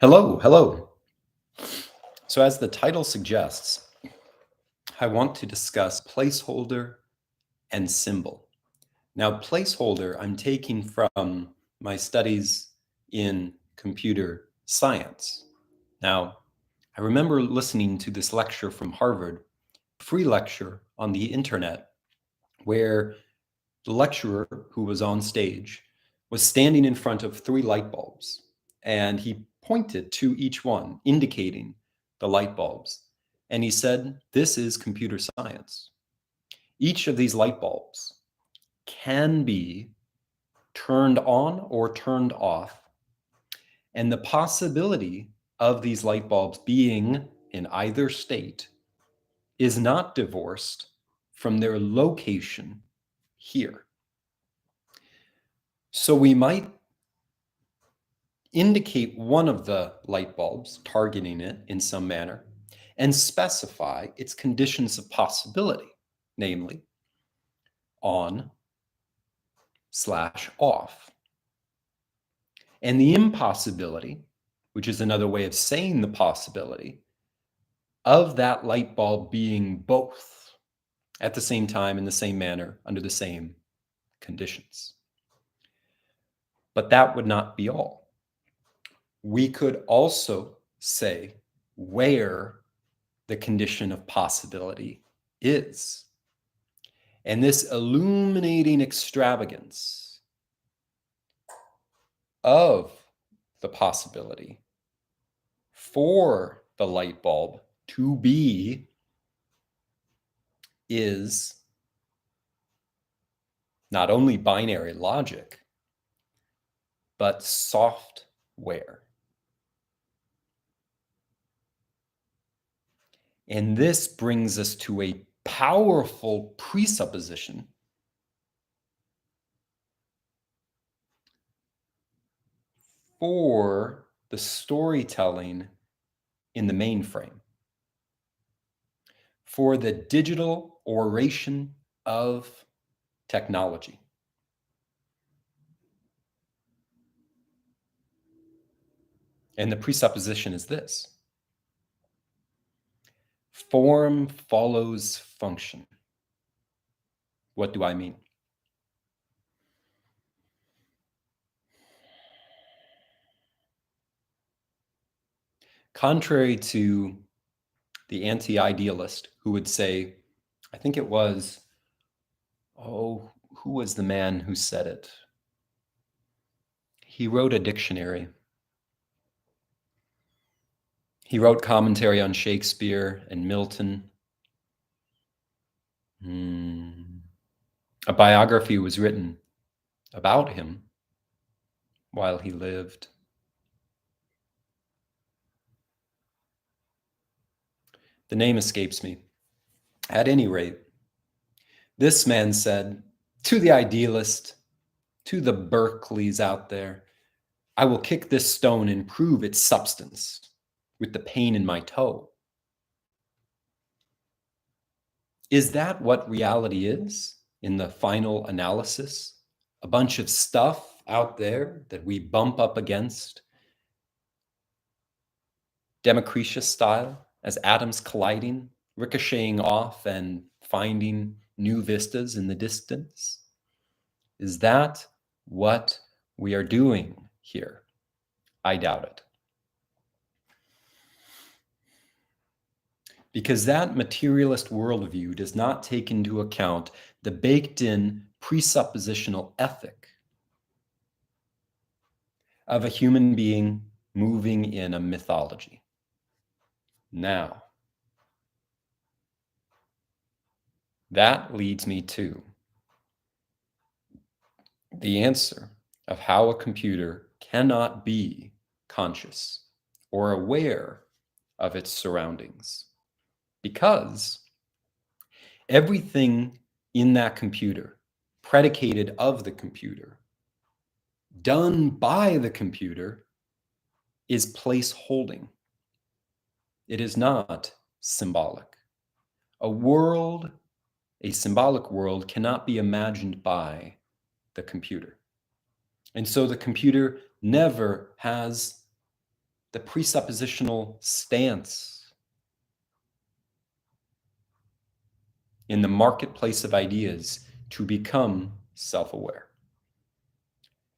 Hello, hello. So, as the title suggests, I want to discuss placeholder and symbol. Now, placeholder I'm taking from my studies in computer science. Now, I remember listening to this lecture from Harvard, free lecture on the internet, where the lecturer who was on stage was standing in front of three light bulbs, and he pointed to each one, indicating the light bulbs. And he said, "This is computer science. Each of these light bulbs can be turned on or turned off, and the possibility of these light bulbs being in either state is not divorced from their location here." So we might indicate one of the light bulbs, targeting it in some manner, and specify its conditions of possibility, namely on/off. And the impossibility, which is another way of saying the possibility, of that light bulb being both at the same time, in the same manner, under the same conditions. But that would not be all. We could also say where the condition of possibility is. And this illuminating extravagance of the possibility for the light bulb to be is not only binary logic, but software. And this brings us to a powerful presupposition for the storytelling in the mainframe, for the digital oration of technology. And the presupposition is this: form follows function. What do I mean? Contrary to the anti-idealist who would say, I think it was, who was the man who said it? He wrote a dictionary. He wrote commentary on Shakespeare and Milton. A biography was written about him while he lived. The name escapes me. At any rate, this man said to the idealist, to the Berkeleys out there, I will kick this stone and prove its substance with the pain in my toe. Is that what reality is in the final analysis? A bunch of stuff out there that we bump up against, Democritus style, as atoms colliding, ricocheting off and finding new vistas in the distance? Is that what we are doing here? I doubt it. Because that materialist worldview does not take into account the baked-in presuppositional ethic of a human being moving in a mythology. Now, that leads me to the answer of how a computer cannot be conscious or aware of its surroundings. Because everything in that computer, predicated of the computer, done by the computer, is place holding. It is not symbolic. A symbolic world cannot be imagined by the computer. And so the computer never has the presuppositional stance in the marketplace of ideas to become self-aware.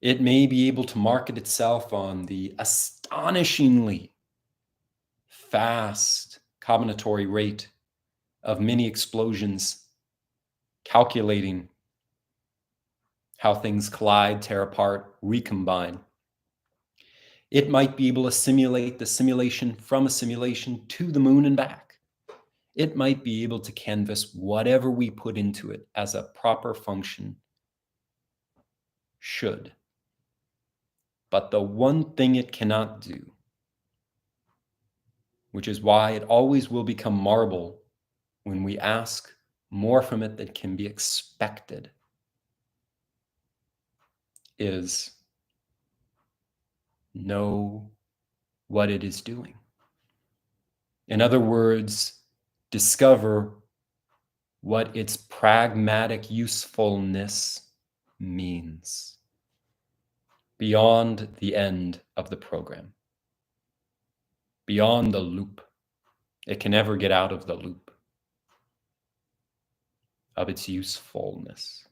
It may be able to market itself on the astonishingly fast combinatory rate of mini explosions, calculating how things collide, tear apart, recombine. It might be able to simulate the simulation from a simulation to the moon and back. It might be able to canvas whatever we put into it as a proper function should. But the one thing it cannot do, which is why it always will become marble when we ask more from it than can be expected, is know what it is doing. In other words, discover what its pragmatic usefulness means beyond the end of the program, beyond the loop. It can never get out of the loop of its usefulness.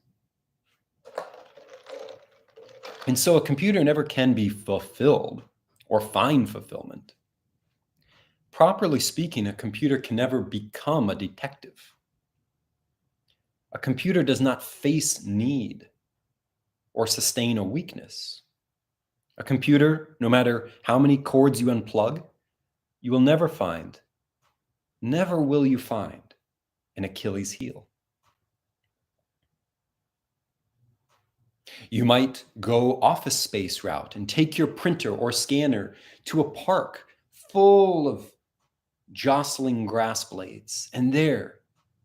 And so a computer never can be fulfilled or find fulfillment. Properly speaking, a computer can never become a detective. A computer does not face need or sustain a weakness. A computer, no matter how many cords you unplug, you will never will you find an Achilles heel. You might go office space route and take your printer or scanner to a park full of jostling grass blades, and there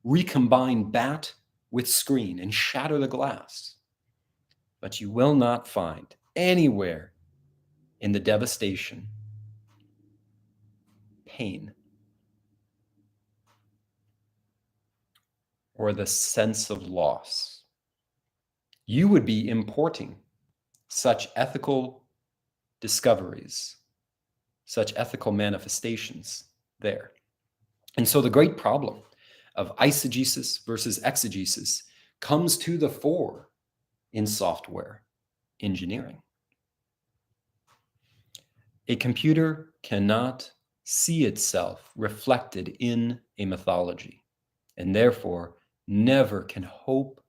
recombine bat with screen and shatter the glass. But you will not find anywhere in the devastation pain or the sense of loss. You would be importing such ethical discoveries, such ethical manifestations there. And so the great problem of eisegesis versus exegesis comes to the fore in software engineering. A computer cannot see itself reflected in a mythology, and therefore never can hope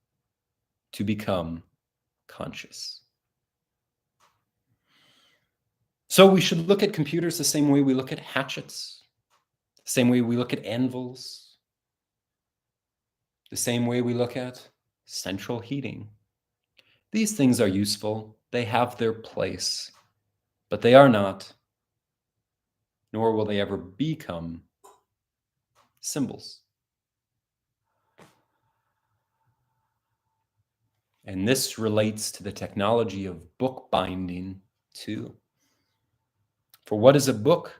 to become conscious. So we should look at computers the same way we look at hatchets, the same way we look at anvils, the same way we look at central heating. These things are useful. They have their place, but they are not, nor will they ever become, symbols. And this relates to the technology of bookbinding too. For what is a book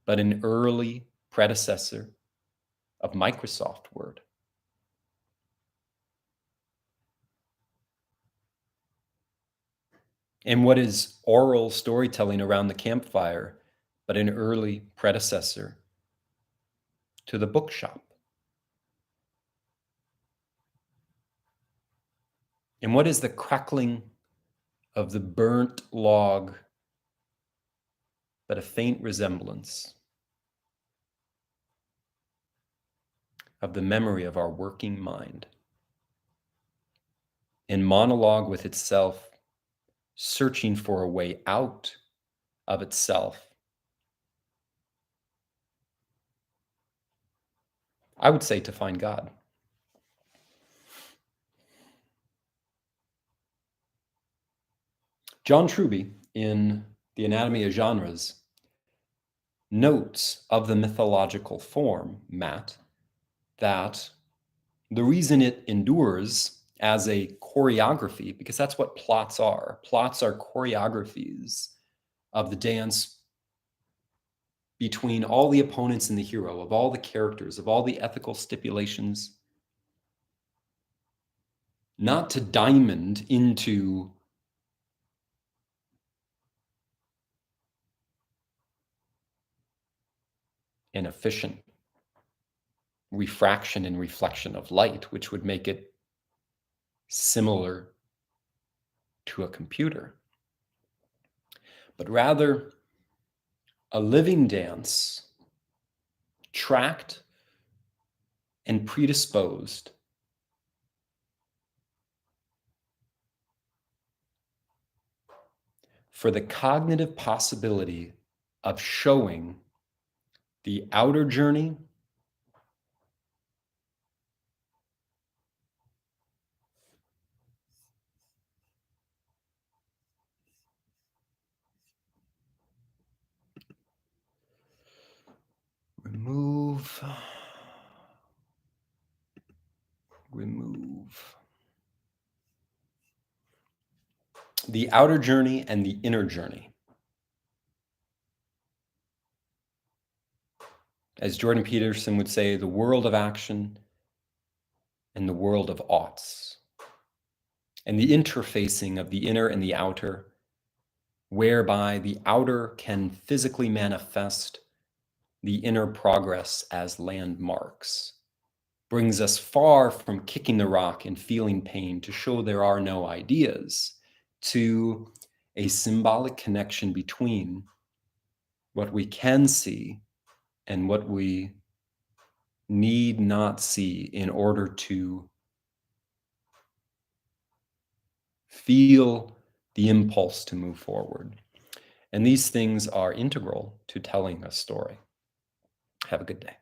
but an early predecessor of Microsoft Word? And what is oral storytelling around the campfire but an early predecessor to the bookshop? And what is the crackling of the burnt log but a faint resemblance of the memory of our working mind in monologue with itself, searching for a way out of itself? I would say to find God. John Truby, in The Anatomy of Genres, notes of the mythological form, Matt, that the reason it endures as a choreography, because that's what plots are. Plots are choreographies of the dance between all the opponents and the hero, of all the characters, of all the ethical stipulations, not to diamond into and efficient refraction and reflection of light, which would make it similar to a computer, but rather a living dance tracked and predisposed for the cognitive possibility of showing the outer journey remove the outer journey and the inner journey. As Jordan Peterson would say, the world of action and the world of oughts, and the interfacing of the inner and the outer, whereby the outer can physically manifest the inner progress as landmarks, brings us far from kicking the rock and feeling pain to show there are no ideas, to a symbolic connection between what we can see and what we need not see in order to feel the impulse to move forward. And these things are integral to telling a story. Have a good day.